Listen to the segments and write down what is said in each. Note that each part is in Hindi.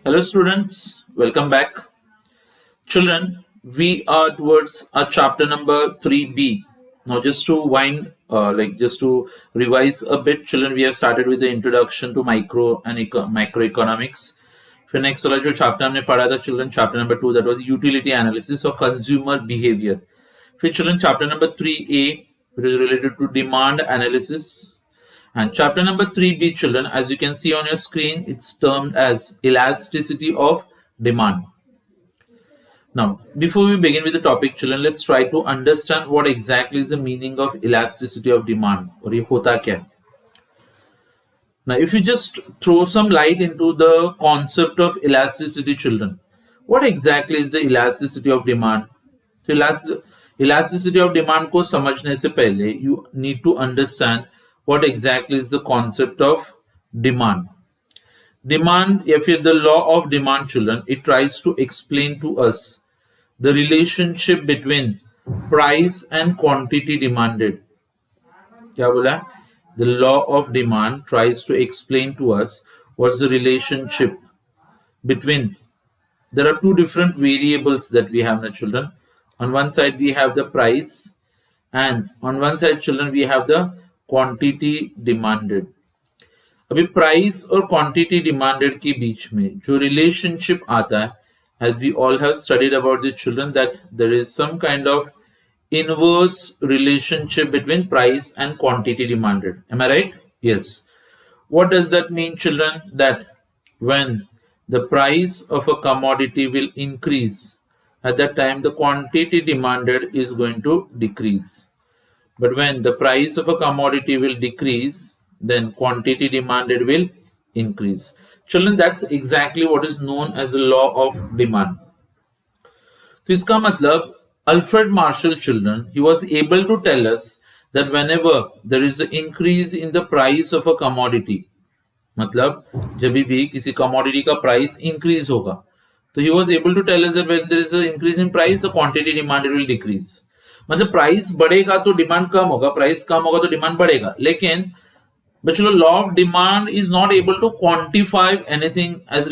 Hello students, welcome back. Children, we are towards our chapter number 3b. Now just to just to revise a bit, children, we have started with the introduction to micro and macroeconomics. फिर next वाला जो chapter हमने पढ़ा था children, chapter number 2, that was utility analysis of consumer behavior. फिर children, chapter number 3a, which is related to demand analysis. And chapter number 3b, children, as you can see on your screen, it's termed as elasticity of demand. Now, before we begin with the topic, children, let's try to understand what exactly is the meaning of elasticity of demand. Or ye hota kya? Now, if you just throw some light into the concept of elasticity, children, what exactly is the elasticity of demand? So, elasticity of demand को समझने से पहले you need to understand what exactly is the concept of demand. Demand, if the law of demand, children, it tries to explain to us the relationship between price and quantity demanded. क्या बोला? The law of demand tries to explain to us what's the relationship between. There are two different variables that we have, children. On one side we have the price, and on one side, children, we have the quantity demanded. अभी प्राइस और क्वांटिटी डिमांडेड के बीच में जो रिलेशनशिप आता है, as we all have studied about the children, that there is some kind of inverse relationship between price and quantity demanded. Am I right? Yes. What does that mean, children? That when the price of a commodity will increase, at that time the quantity demanded is going to decrease. But when the price of a commodity will decrease, then quantity demanded will increase. Children, that's exactly what is known as the law of demand. तो इसका मतलब Alfred Marshall, children, he was able to tell us that whenever there is an increase in the price of a commodity, मतलब जब भी किसी commodity का price increase होगा, तो he was able to tell us that when there is an increase in price, the quantity demanded will decrease. मतलब प्राइस बढ़ेगा तो डिमांड कम होगा, प्राइस कम होगा तो डिमांड बढ़ेगा. लेकिन बच्चों, law of demand is not able to quantify anything as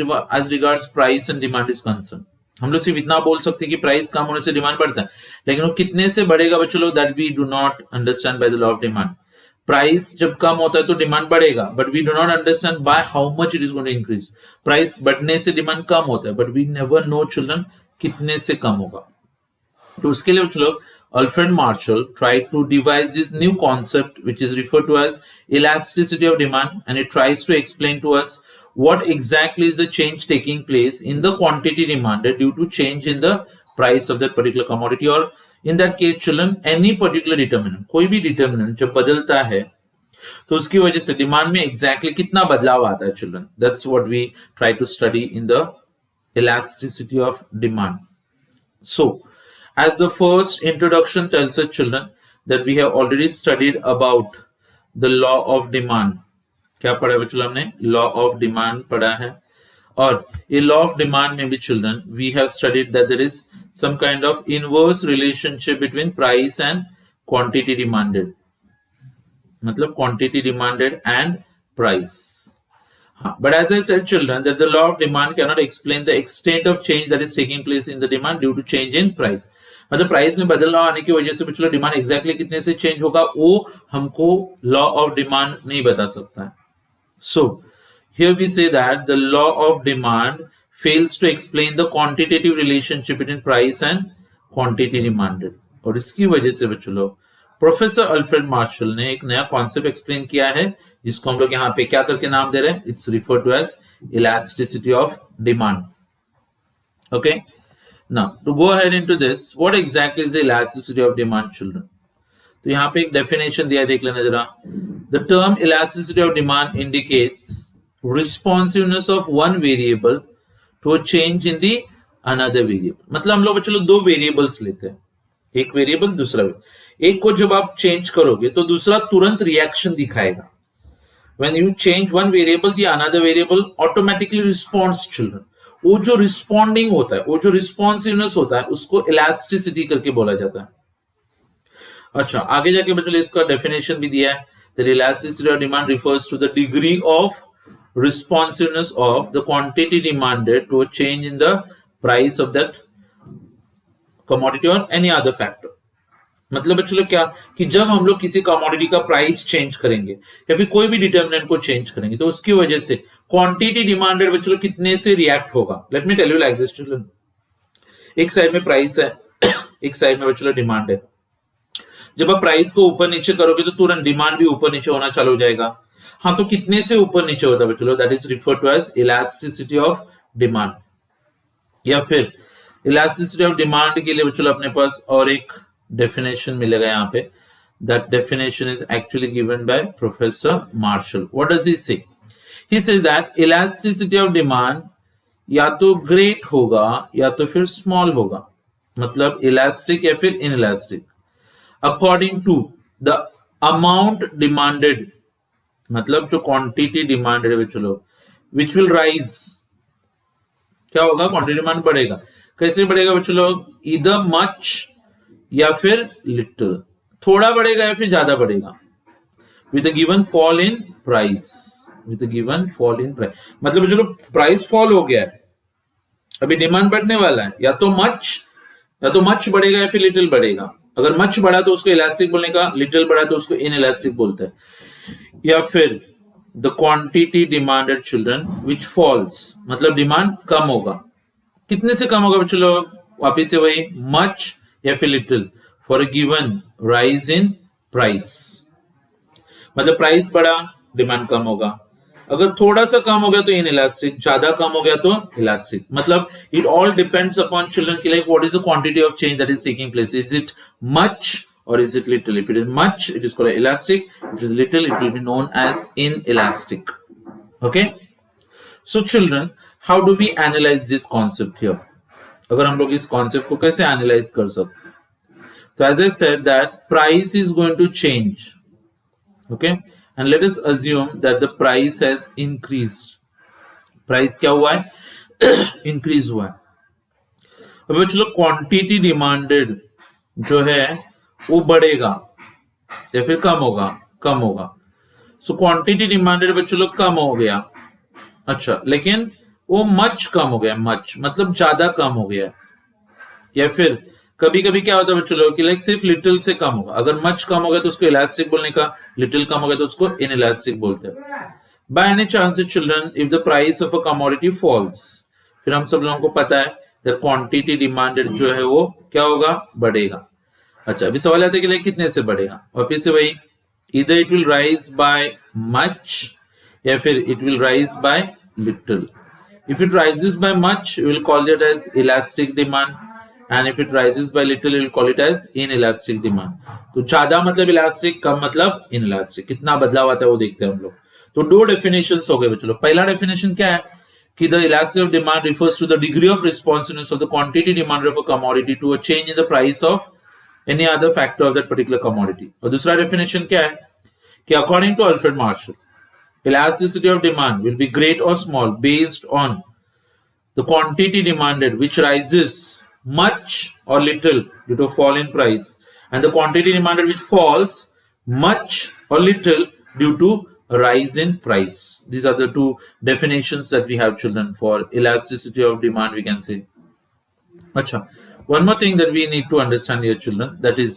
regards price and demand is concern. हम लोग सिर्फ इतना बोल सकते हैं कि प्राइस कम होने से डिमांड बढ़ता है, लेकिन वो कितने से बढ़ेगा बच्चों लोग, that we do not understand by the law of demand. Price जब कम होता है तो डिमांड बढ़ेगा, but we do not understand by how much it is going to increase. Price बढ़ने से डिमांड कम होता है, but we never know, children, कितने से कम होगा. तो उसके लिए बच्चों लोग Alfred Marshall tried to devise this new concept which is referred to as elasticity of demand, and it tries to explain to us what exactly is the change taking place in the quantity demanded due to change in the price of that particular commodity, or in that case, children, any particular determinant, कोई भी determinant जब बदलता है तो उसकी वजह से डिमांड में exactly कितना बदलाव आता है, children. That's what we try to study in the elasticity of demand. So, as the first introduction tells us, children, that we have already studied about the law of demand. क्या पढ़ा है बच्चों, हमने law of demand पढ़ा है. और ये law of demand में भी, children, we have studied that there is some kind of inverse relationship between price and quantity demanded. मतलब quantity demanded and price. But as I said, children, that the law of demand cannot explain the extent of change that is taking place in the demand due to change in price. मतलब प्राइस में बदलाव आने की वजह से बच्चों डिमांड एग्जैक्टली कितने से चेंज होगा वो हमको लॉ ऑफ डिमांड नहीं बता सकता है. So here we say that the law of demand fails to explain the quantitative relationship between price and quantity demanded. और इसकी वजह से बच्चों लोग प्रोफेसर अल्फ्रेड मार्शल ने एक नया कॉन्सेप्ट एक्सप्लेन किया है, जिसको हम लोग यहाँ पे क्या करके नाम दे रहे हैं, it's referred to as elasticity of demand. Okay, now to go ahead into this, what exactly is the elasticity of demand, children. तो यहाँ पे एक डेफिनेशन दिया है, देख लेना जरा. The term elasticity of demand indicates responsiveness of one variable to a change in the another variable. मतलब हम लोग चलो दो वेरिएबल्स लेते हैं, एक वेरिएबल दूसरा वेरिएबल. एक को जब आप चेंज करोगे तो दूसरा तुरंत रिएक्शन दिखाएगा. When you change one variable, the another variable automatically responds, children. वो जो रिस्पॉन्डिंग होता है, वो जो रिस्पॉन्सिवनेस होता है, उसको इलास्टिसिटी करके बोला जाता है. अच्छा, आगे जाके बच्चों इसका डेफिनेशन भी दिया है. The elasticity of demand refers to the degree of responsiveness of the quantity demanded to a change in the price of that commodity or any other factor. मतलब बच्चों लोग क्या कि जब हम लोग किसी कमोडिटी का प्राइस चेंज करेंगे या फिर कोई भी डिटर्मिनेंट को चेंज करेंगे तो उसकी वजह से क्वांटिटी डिमांडेड बच्चों लोग कितने से रिएक्ट होगा. Let me tell you like this children. एक साइड में प्राइस है, एक साइड में बच्चों लोग डिमांड है. जब आप प्राइस को ऊपर नीचे करोगे तो तुरंत डिमांड भी ऊपर नीचे होना चालू हो जाएगा. हाँ, तो कितने से ऊपर नीचे होता है बच्चों लोग, that is referred to as elasticity of demand. या फिर इलास्टिसिटी ऑफ डिमांड के लिए बच्चों लोग अपने पास और एक डेफिनेशन मिलेगा यहाँ पे. That definition is actually given by professor Marshall. What does he say? He says that elasticity of demand या तो ग्रेट होगा या तो फिर स्मॉल होगा. मतलब इलास्टिक या फिर inelastic according to the amount demanded. मतलब जो क्वांटिटी डिमांडेड है बच्चों लोग विच विल राइज. क्या होगा? क्वांटिटी डिमांड बढ़ेगा. कैसे बढ़ेगा बच्चों लोग? इधर मच या फिर लिटिल. थोड़ा बढ़ेगा या फिर ज्यादा बढ़ेगा. With a given fall in price. With a given fall in price मतलब बच्चों लोग प्राइस फॉल हो गया है, अभी डिमांड बढ़ने वाला है. या तो मच बढ़ेगा या फिर लिटिल बढ़ेगा. अगर मच बढ़ा तो उसको इलास्टिक बोलने का, लिटिल बढ़ा तो उसको इनइलास्टिक बोलते हैं. या फिर the quantity demanded children which falls मतलब डिमांड कम होगा. कितने से कम होगा बच्चों लोग? वापिस से वही मच या फिर little for a given rise in price. मतलब प्राइस बढ़ा, डिमांड कम होगा. अगर थोड़ा सा कम हो गया तो इनइलास्टिक, ज्यादा कम हो गया तो इलास्टिक. मतलब it all depends upon children की like what is the quantity of change that is taking place. Is it much or is it little? If it is much, it is called elastic. If it is little, it will be known as inelastic. Okay. So children, how do we analyze this concept here? अगर हम लोग इस concept को कैसे analyze कर सकते? So as I said that price is going to change. Okay. And let us assume that the price has increased. Price क्या हुआ है? Increase हुआ है. अब चलो quantity demanded जो है वो बढ़ेगा या फिर कम होगा. सो क्वांटिटी डिमांडेड बच्चों लोग कम हो गया. अच्छा, लेकिन वो मच कम हो गया. मच मतलब ज्यादा कम हो गया. या फिर कभी कभी क्या होता है बच्चों लोग कि लाइक सिर्फ लिटिल से कम होगा. अगर मच कम हो गया तो उसको इलास्टिक बोलने का, लिटिल कम हो गया तो उसको इनइलास्टिक बोलते हैं. By any chance children if the price of a commodity falls, फिर हम सब लोगों को पता है दैट क्वांटिटी डिमांडेड जो है वो क्या होगा? बढ़ेगा. अच्छा, अभी सवाल आता है कि कितने से बढ़ेगा. वापिस से वही इधर it will rise by much या फिर it will rise by little. If it rises by much we will call it as elastic demand and if it rises by little we will call it as inelastic demand. तो ज्यादा मतलब इलास्टिक, कम मतलब इनइलास्टिक. कितना बदलाव आता है वो देखते हैं हम लोग. तो दो डेफिनेशंस हो गए बच्चों लोग. पहला डेफिनेशन क्या है कि the elasticity of demand refers to the degree of responsiveness of the quantity demanded of a commodity to a change in the price of any other factor of that particular commodity. और दूसरा definition क्या है कि according to Alfred Marshall, elasticity of demand will be great or small based on the quantity demanded which rises much or little due to fall in price and the quantity demanded which falls much or little due to rise in price. These are the two definitions that we have children for elasticity of demand we can say. Acha. One more thing that we need to understand here children, that is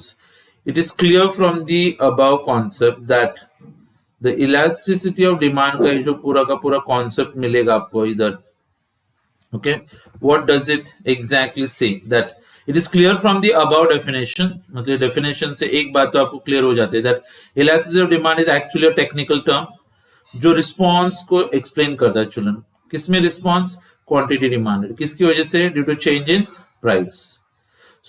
it is clear from the above concept that the elasticity of demand का जो पूरा का पूरा concept मिलेगा आपको इधर. Okay, what does it exactly say? That it is clear from the above definition. मतलब definition से एक बात तो आपको clear हो जाती है that elasticity of demand is actually a technical term जो response को explain करता है children. किसमें response? Quantity demanded. किसकी वजह से? Due to change in price.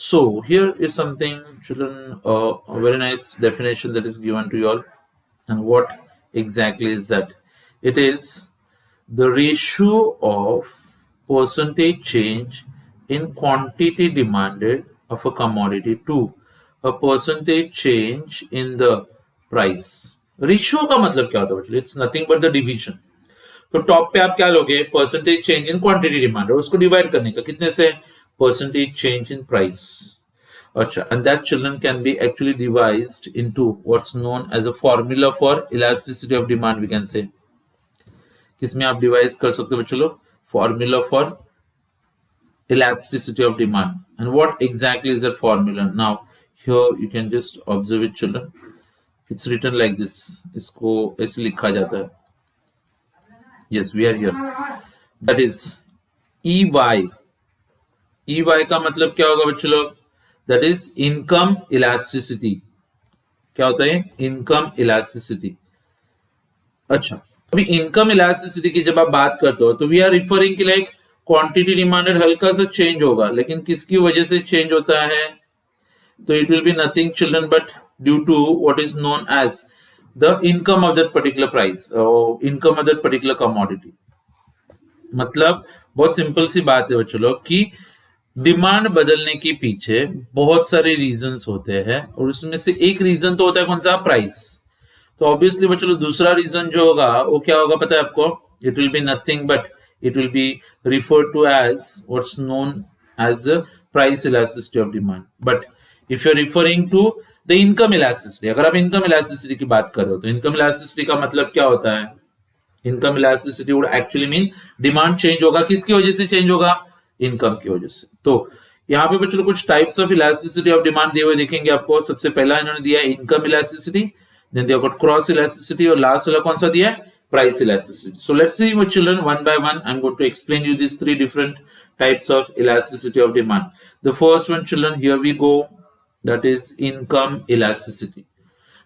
So here is something children, a very nice definition that is given to you all. And what exactly is that? It is the ratio of percentage change in quantity demanded of a commodity to a percentage change in the price. Ratio का मतलब क्या होता है बच्चों? It's nothing but the division. तो टॉप पे आप क्या लोगे? Percentage change in quantity demand, उसको डिवाइड करने का कितने से? Percentage change in price. अच्छा, and that children can be actually devised into what's known as a formula for elasticity of demand we can say. किसमें आप डिवाइस कर सकते हो बच्चों लोग? Formula for elasticity of demand. And what exactly is that formula? Now here you can just observe it, children. It's written like this. इसको ऐसे लिखा जाता है. Yes, we are here. That is EY. EY का मतलब क्या होगा बच्चों लोग? That is income elasticity. क्या होता है? Income elasticity. अच्छा, अभी इनकम इलास्टिसिटी की जब आप बात करते हो तो वी आर रिफरिंग कि लाइक क्वांटिटी डिमांडेड हल्का सा चेंज होगा, लेकिन किसकी वजह से चेंज होता है? तो it will be nothing children but due to what is known as the income of that particular price, income of that particular commodity. मतलब बहुत सिंपल सी बात है बच्चों लोग कि डिमांड बदलने के पीछे बहुत सारे रीजंस होते हैं और उसमें से एक रीजन तो होता है कौन सा? प्राइस. तो ऑब्वियसली बच्चों दूसरा रीजन जो होगा वो क्या होगा पता है आपको? It will be nothing but it will be referred to as what's known as the price elasticity of demand. But if you are referring to the income elasticity, अगर आप इनकम इलास्टिसिटी की बात कर रहे हो तो इनकम इलास्टिसिटी का मतलब क्या होता है? Income elasticity would actually mean demand change होगा. किसकी वजह से चेंज होगा? इनकम की वजह से. तो यहाँ पे बच्चों कुछ types of elasticity of demand दिए हुए देखेंगे आपको. सबसे पहला इन्होंने दिया income elasticity, then they have got cross elasticity और लास्ट वाला कौन सा दिया है? Price elasticity. So let's see what children one by one. I'm going to explain you these three different types of elasticity of demand. The first one children, here we go, that is income elasticity.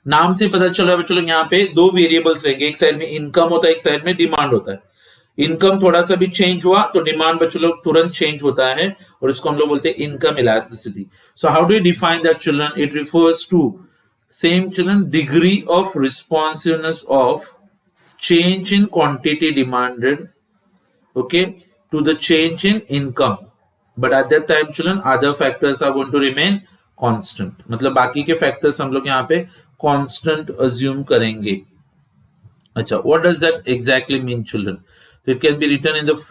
नाम से पता चल रहा है बच्चों लोग यहाँ पे दो वेरिएबल्स रहेंगे, एक साइड में इनकम होता है, एक साइड में डिमांड होता है. इनकम थोड़ा सा भी चेंज हुआ तो डिमांड बच्चों लोग तुरंत चेंज होता है और इसको हम लोग बोलते हैं income elasticity. So how do you define that children? It refers to same children degree of responsiveness of change in quantity demanded, okay, to the change in income, but at that time children other factors are going to remain constant. मतलब बाकी के factors हम लोग यहाँ पे constant assume करेंगे. अच्छा, what does that exactly mean children? So it can be written in the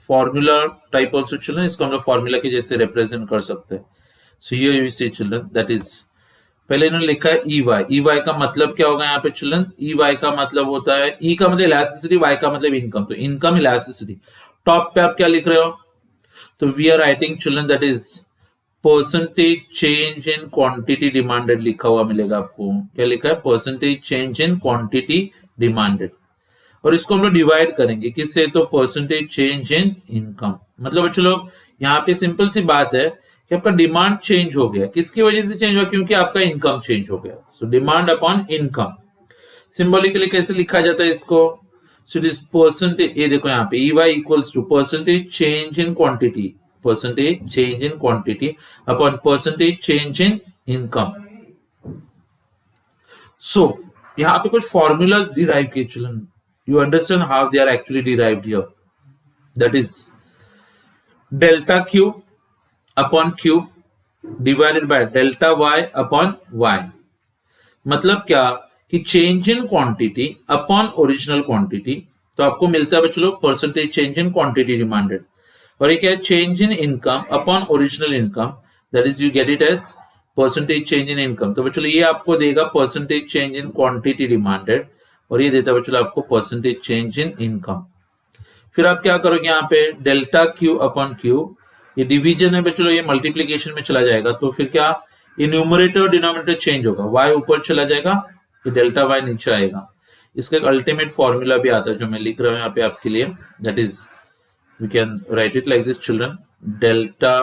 formula type also children. इसको हम लोग formula के जैसे represent कर सकते हैं. So here you see children, that is पहले इन्होंने लिखा है EY. EY का मतलब क्या होगा यहाँ पे चिल्ड्रन? EY का मतलब होता है, E का मतलब इलास्टिसिटी, Y का मतलब इनकम. तो इनकम इलास्टिसिटी. टॉप पे आप क्या लिख रहे हो? तो we are writing children that is percentage change in quantity demanded लिखा हुआ मिलेगा आपको. क्या लिखा है? Percentage change in quantity demanded. और इसको हम लोग डिवाइड करेंगे किससे? तो परसेंटेज चेंज इन इनकम. मतलब बच्चों लोग यहाँ पे सिंपल सी बात है कि आपका डिमांड चेंज हो गया. किसकी वजह से चेंज हुआ? क्योंकि आपका इनकम चेंज हो गया. So demand upon income. Symbolically कैसे लिखा जाता है इसको? सो दिस परसेंटेज, ये देखो यहाँ पे EY equals to percentage change in quantity, percentage change in quantity upon percentage change in income. So यहाँ पे कुछ फॉर्मूलाज डिराइव किए children. You understand how they are actually derived here. That is delta Q upon Q divided by delta Y upon Y. मतलब क्या कि change in quantity upon original quantity. तो आपको मिलता है बच्चों लोग percentage change in quantity demanded. और ये क्या है? Change in income upon original income, that is you get it as percentage change in income. तो बच्चों ये आपको देगा percentage change in quantity demanded और ये देता है बच्चों आपको परसेंटेज चेंज इन इनकम. फिर आप क्या करोगे यहाँ पे? डेल्टा Q अपॉन Q, ये डिवीजन है बच्चों, ये मल्टीप्लीकेशन में चला जाएगा. तो फिर क्या? ये न्यूमरेटर और डिनोमिनेटर चेंज होगा. Y ऊपर चला जाएगा, ये डेल्टा Y नीचे आएगा. इसका एक अल्टीमेट फॉर्मूला भी आता है जो मैं लिख रहा हूं यहाँ पे आपके लिए. That is we can write it like this children, delta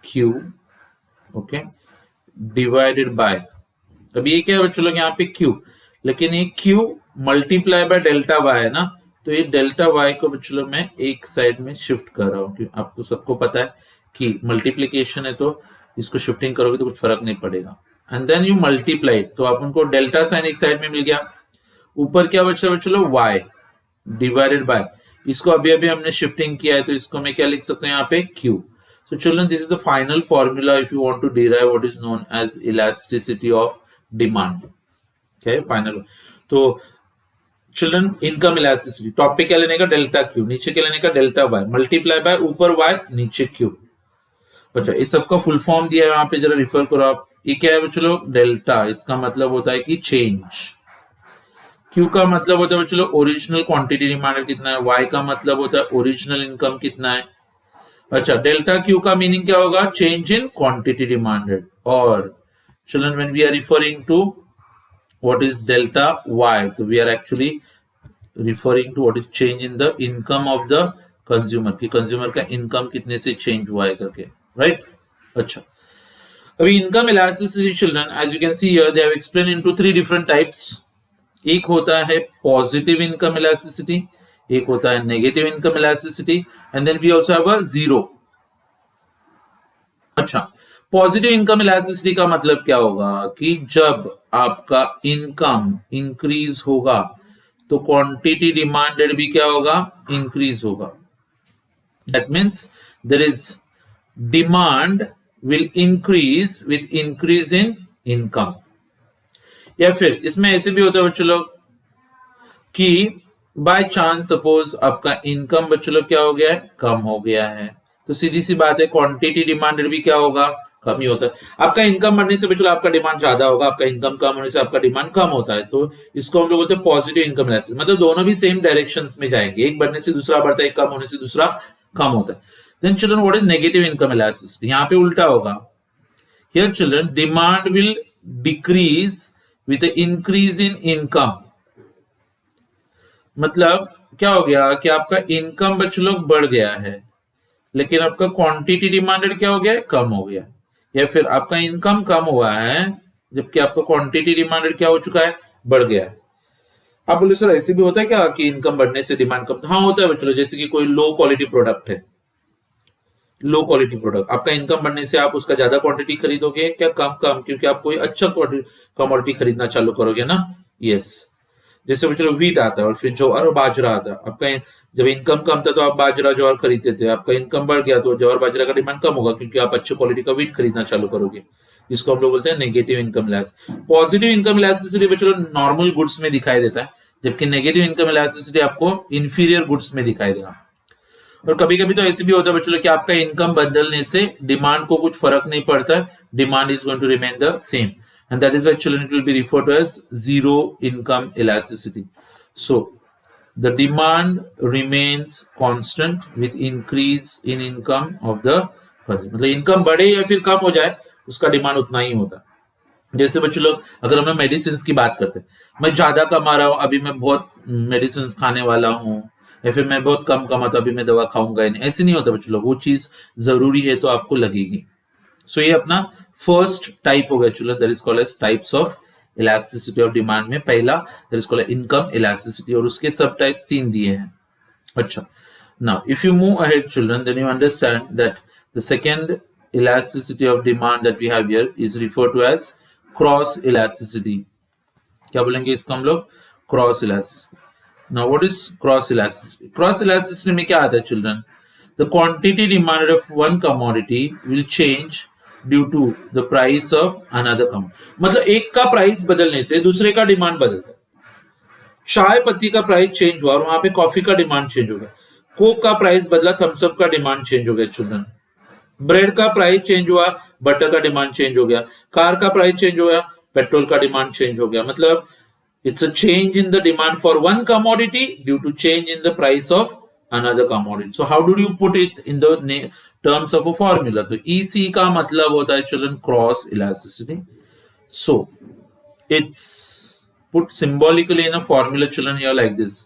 Q okay divided by. अब ये क्या है बच्चों लोग यहाँ पे Q, लेकिन ये Q multiply by delta Y है ना. तो ये डेल्टा Y को बच्चों लोग मैं एक साइड में शिफ्ट कर रहा हूँ. आपको सबको पता है कि मल्टीप्लीकेशन है तो इसको शिफ्टिंग करोगे तो कुछ फर्क नहीं पड़ेगा. एंड देन यू मल्टीप्लाई, तो आप उनको डेल्टा साइन एक साइड में मिल गया. ऊपर क्या बचा बच्चों लोग? Y divided by. इसको अभी अभी हमने शिफ्टिंग किया है तो इसको मैं क्या लिख सकता हूँ यहाँ पे? Q. So children, this is the final formula if you want to derive what is known as elasticity of demand. Okay, final. तो चिल्ड्रन इनकम इलास्टिसिटी, टॉप पे क्या लेने का? डेल्टा Q, नीचे क्या लेने का? डेल्टा Y मल्टीप्लाई बाय ऊपर Y नीचे Q. अच्छा, इस सबका फुल फॉर्म दिया है यहाँ पे, जरा रिफर करो आप. ये क्या है बच्चों लोग? डेल्टा, इसका मतलब होता है कि चेंज. क्यू का मतलब होता है चलो ओरिजिनल क्वांटिटी डिमांडेड कितना है, वाई का मतलब होता है ओरिजिनल इनकम कितना है। अच्छा, डेल्टा क्यू का मीनिंग क्या होगा, चेंज इन क्वांटिटी डिमांडेड। और children when we are referring to what is delta Y, तो we are actually referring to what is change in the income of the consumer, कि कंज्यूमर का इनकम कितने से चेंज हुआ है करके, राइट। अच्छा, अभी income elasticity children as you can see here they have explain into three different types. एक होता है पॉजिटिव इनकम इलास्टिसिटी, एक होता है negative income elasticity, and then we also have a zero. अच्छा, पॉजिटिव इनकम इलास्टिसिटी का मतलब क्या होगा कि जब आपका इनकम इंक्रीज होगा तो क्वांटिटी डिमांडेड भी क्या होगा, इंक्रीज होगा। That means there is demand will increase with increase in income. या फिर इसमें ऐसे भी होता है बच्चों लोग कि बाय चांस सपोज आपका इनकम बच्चों लोग क्या हो गया है, कम हो गया है, तो सीधी सी बात है क्वांटिटी डिमांडेड भी क्या होगा, कम ही होता है। आपका इनकम बढ़ने से बच्चों आपका डिमांड ज्यादा होगा, आपका इनकम कम होने से आपका डिमांड कम होता है, तो इसको हम लोग बोलते हैं पॉजिटिव इनकम इलास्टिसिटी। मतलब दोनों भी सेम डायरेक्शंस में जाएंगे, एक बढ़ने से दूसरा बढ़ता है, एक कम होने से दूसरा कम होता है। Then children what is negative income elasticity, यहाँ पे उल्टा होगा। Here children demand will decrease with increase in income. मतलब क्या हो गया कि आपका इनकम बच्चों लोग बढ़ गया है, लेकिन आपका क्वांटिटी डिमांडेड क्या हो गया है, कम हो गया। या फिर आपका इनकम कम हुआ है जबकि आपका क्वांटिटी डिमांडेड क्या हो चुका है, बढ़ गया है। आप बोले सर ऐसे भी होता है क्या कि इनकम बढ़ने से डिमांड कम, हाँ होता है बच्चों लोग। जैसे कि कोई लो क्वालिटी प्रोडक्ट है, लो क्वालिटी प्रोडक्ट, आपका इनकम बढ़ने से आप उसका ज्यादा क्वांटिटी खरीदोगे क्या, कम कम, क्योंकि आप कोई अच्छा कमोडिटी खरीदना चालू करोगे ना। यस, जैसे बच्चों व्हीट आता है और फिर ज्वार और बाजरा आता है। आपका जब इनकम कम था तो आप बाजरा ज्वार खरीदते थे, आपका इनकम बढ़ गया तो ज्वार बाजरा का डिमांड कम होगा क्योंकि आप अच्छे क्वालिटी का व्हीट खरीदना चालू करोगे। इसको हम लोग बोलते हैं नेगेटिव इनकम इलास। पॉजिटिव इनकम इलास्टिसिटी बच्चों नॉर्मल गुड्स में दिखाई देता है, जबकि नेगेटिव इनकम इलास्टिसिटी आपको इंफीरियर गुड्स में दिखाई देगा। और कभी कभी तो ऐसे भी होता है बच्चों लोग कि आपका इनकम बदलने से डिमांड को कुछ फर्क नहीं पड़ता, demand is going to remain the same, and that is why children it will be referred to as zero income elasticity. So the demand remains constant with increase in income of the person. मतलब इनकम बढ़े या फिर कम हो जाए उसका डिमांड उतना ही होता है। जैसे बच्चों लोग अगर हमें मेडिसिन की बात करते हैं, मैं ज्यादा कमा रहा हूं अभी मैं बहुत मेडिसिन खाने वाला हूं, या फिर मैं बहुत कम कमाता अभी मैं दवा खाऊंगा ही नहीं, ऐसे नहीं होता बच्चों लोग। वो चीज जरूरी है तो आपको लगेगी। सो ये अपना फर्स्ट टाइप हो गया children, that is called as types of elasticity of demand में पहला that is called income elasticity, और उसके सब टाइप्स तीन दिए हैं। अच्छा, now if you move ahead children then you understand that the second elasticity of demand that we have here is referred to as cross elasticity. क्या बोलेंगे इसको हम लोग, cross elasticity. Now what is cross elasticity, cross elasticity में क्या आता है children, the quantity demanded of one commodity will change due to the price of another commodity। मतलब एक का प्राइस बदलने से दूसरे का डिमांड बदलता है। चाय पत्ती का प्राइस चेंज हुआ और वहां पे कॉफी का डिमांड चेंज हो गया। कोक का प्राइस बदला, थम्सअप का डिमांड चेंज हो गया चिल्ड्रन। ब्रेड का प्राइस चेंज हुआ, बटर का डिमांड चेंज हो गया। कार का प्राइस चेंज हो गया, पेट्रोल का डिमांड चेंज हो गया। मतलब it's a change in the demand for one commodity due to change in the price of another commodity. So how do you put it in the terms of a formula? तो EC का मतलब होता है children cross elasticity. So it's put symbolically in a formula children here like this.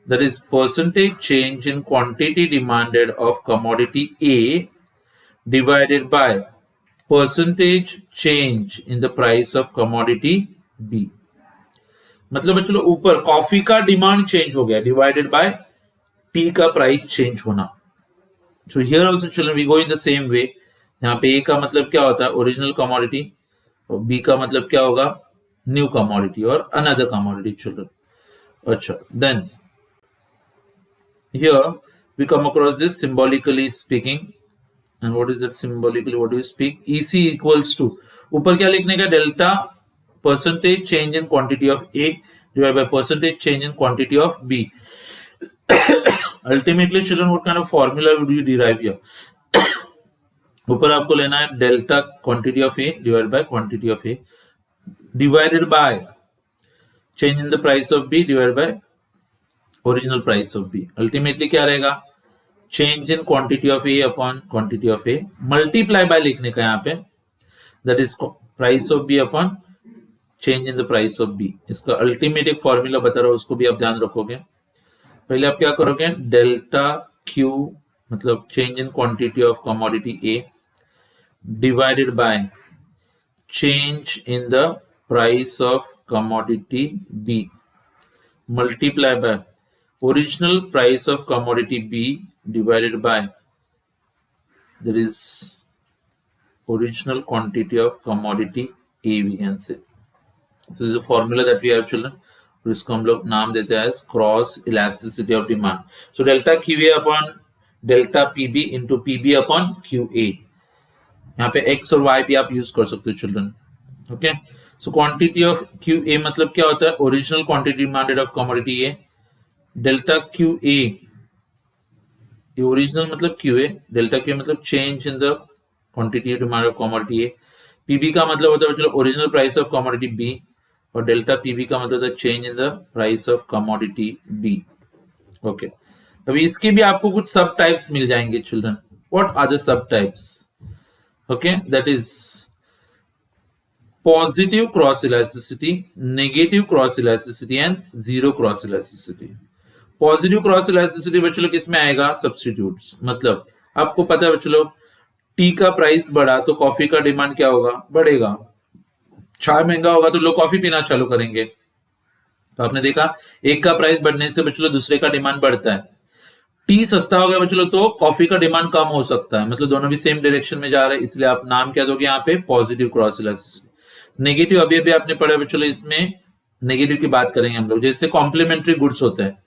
That is percentage change in quantity demanded of commodity A divided by percentage change in the price of commodity B. मतलब चलो ऊपर कॉफी का डिमांड चेंज हो गया डिवाइडेड बाय टी का प्राइस चेंज होना। So here also children we go in the same way. यहाँ पे ए का मतलब क्या होता है, ओरिजिनल कमोडिटी, और बी का मतलब क्या होगा, न्यू कमोडिटी और अनदर कमोडिटी चिल्ड्रन। अच्छा, then here we come across this symbolically speaking, and what is that symbolically, what do you speak, E C equals to, ऊपर क्या लिखने का, delta percentage change in quantity of A divided by percentage change in quantity of B. Ultimately children what kind of formula would you derive here? ऊपर आपको लेना है delta quantity of A divide by quantity of A divided by change in the price of B divide by original price of B. Ultimately क्या रहेगा, change in quantity of A upon quantity of A multiply by लिखने का यहाँ पे, that is price of B upon change in the price of B. इसका अल्टीमेट एक फॉर्मूला बता रहा हूं, उसको भी आप ध्यान रखोगे। पहले आप क्या करोगे, डेल्टा क्यू मतलब change in quantity of commodity A divided by change in the price of commodity B multiply by original price of commodity B divided by there is original quantity of commodity A, we can say. This is a formula that we have children, इसको हम लोग नाम देते हैं cross elasticity of demand. So delta Q A upon delta P B into P B upon Q A. यहाँ पे एक्स और वाई भी आप यूज कर सकते हो children. Okay, so quantity of Q A मतलब क्या होता है, original quantity demanded of commodity A. Delta Q A, original मतलब क्यू ए, डेल्टा क्यू मतलब change in the quantity demand of commodity A. P B का मतलब होता है चलो original price of commodity B, और डेल्टा पीबी का मतलब होता है change in the price of commodity B. Okay, अभी इसके भी आपको कुछ सब टाइप्स मिल जाएंगे children. What are the subtypes? Okay, that is positive cross elasticity, negative cross elasticity and zero cross elasticity. Positive cross elasticity बच्चों किसमें आएगा, सब्स्टिट्यूट्स। मतलब आपको पता है बच्चों टी का प्राइस बढ़ा तो कॉफी का डिमांड क्या होगा, बढ़ेगा। चाय महंगा होगा तो लोग कॉफी पीना चालू करेंगे। तो आपने देखा एक का प्राइस बढ़ने से बच्चों दूसरे का डिमांड बढ़ता है। टी सस्ता हो गया बच्चों तो कॉफी का डिमांड कम हो सकता है, मतलब दोनों भी सेम डायरेक्शन में जा रहे हैं, इसलिए आप नाम क्या दोगे यहाँ पे, पॉजिटिव क्रॉस इलास्टिसिटी। नेगेटिव अभी अभी आपने पढ़ा बच्चों, इसमें नेगेटिव की बात करेंगे हम लोग। जैसे कॉम्प्लीमेंट्री गुड्स होता है,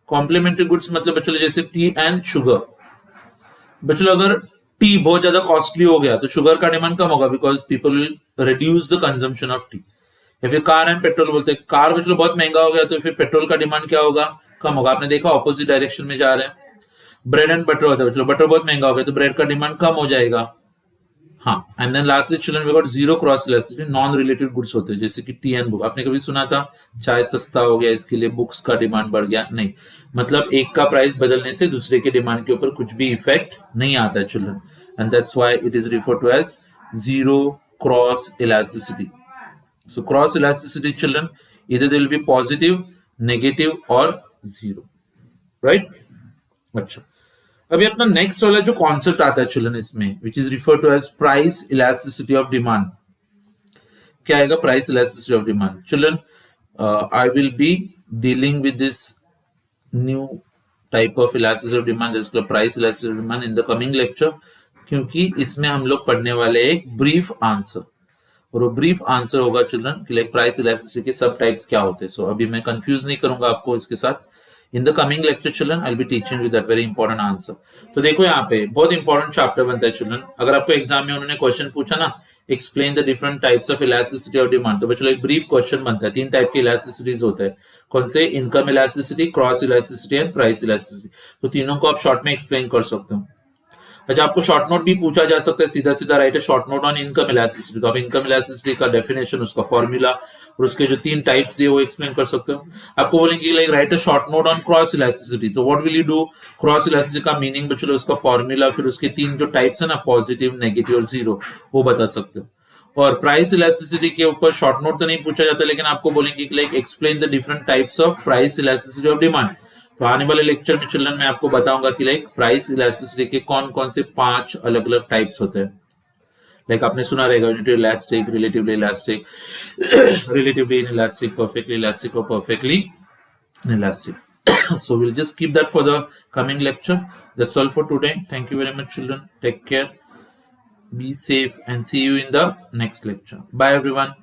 कॉम्प्लीमेंट्री गुड्स मतलब बच्चों जैसे टी एंड शुगर। बच्चों अगर टी बहुत ज्यादा कॉस्टली हो गया तो शुगर का डिमांड कम होगा, because people will reduce the consumption of T. या फिर कार एंड पेट्रोल बोलते हैं, कार बच्चों बहुत महंगा हो गया तो फिर पेट्रोल का डिमांड क्या होगा, कम होगा। आपने देखा ऑपोजिट डायरेक्शन में जा रहे हैं। ब्रेड एंड बटर होता है बच्चों, बटर बहुत महंगा हो गया तो ब्रेड का डिमांड कम हो जाएगा। हाँ, and then lastly children we got zero cross elasticity, non related goods होते हैं, जैसे कि टी एंड बुक। आपने कभी सुना था चाय सस्ता हो गया इसके लिए बुक्स का डिमांड बढ़ गया? नहीं, मतलब एक का प्राइस बदलने से दूसरे के डिमांड के ऊपर कुछ भी इफेक्ट नहीं आता है children, and that's why it is referred to as zero cross elasticity. So cross elasticity children either they will be positive, negative और zero, right? अच्छा, अभी अपना नेक्स्ट वाला जो कॉन्सेप्ट आता है चिल्ड्रन इसमें, which is refer to as price elasticity of demand. क्या आएगा, price elasticity of demand. Children I will be dealing with this new type of elasticity of demand, जिसका price elasticity of demand in the coming lecture, क्योंकि इसमें हम लोग पढ़ने वाले एक ब्रीफ आंसर, और वो ब्रीफ आंसर होगा चिल्ड्रन कि लाइक प्राइस इलास्टिसिटी के सब टाइप्स क्या होते हैं। सो अभी मैं कंफ्यूज नहीं करूंगा आपको इसके साथ। इन the coming lecture children I will be teaching you that very important answer. तो देखो यहाँ पे बहुत इंपॉर्टेंट चैप्टर बनता है चिल्ड्रन। अगर आपको एग्जाम में उन्होंने क्वेश्चन पूछा ना, explain the different types of elasticity of demand, तो बच्चों एक ब्रीफ क्वेश्चन बनता है। 3 टाइप की इलास्टिसिटीज होते हैं, कौन से, income elasticity, cross elasticity and price elasticity. तो तीनों को आप शॉर्ट में एक्सप्लेन कर सकते हो। अच्छा, आपको शॉर्ट नोट भी पूछा जा सकता है, सीधा सीधा राइट है short note on income elasticity. तो आप इनकम इलास्टिसिटी का डेफिनेशन, उसका फॉर्मूला और उसके जो 3 टाइप्स दिए वो एक्सप्लेन कर सकते हो। आपको बोलेंगे like write a short note on cross elasticity, तो what will you do, cross elasticity का मीनिंग बच्चों, उसका फॉर्मूला, फिर उसके 3 जो टाइप्स है ना, पॉजिटिव, नेगेटिव और जीरो, वो बता सकते हो। और प्राइस इलास्टिसिटी के ऊपर शॉर्ट नोट तो नहीं पूछा जाता, लेकिन आपको बोलेंगे like explain the different types of price elasticity of demand. तो आने वाले लेक्चर में चिल्ड्रन मैं आपको बताऊंगा कि लाइक प्राइस इलास्टिसिटी के कौन कौन से 5 अलग अलग टाइप्स होते हैं। लाइक आपने सुना रहेगा unitary elastic, relatively elastic, relatively inelastic, perfectly elastic और perfectly inelastic. So we'll just keep that for the coming lecture. That's all for today. Thank you very much children. Take care. Be safe and see you in the next lecture. Bye everyone.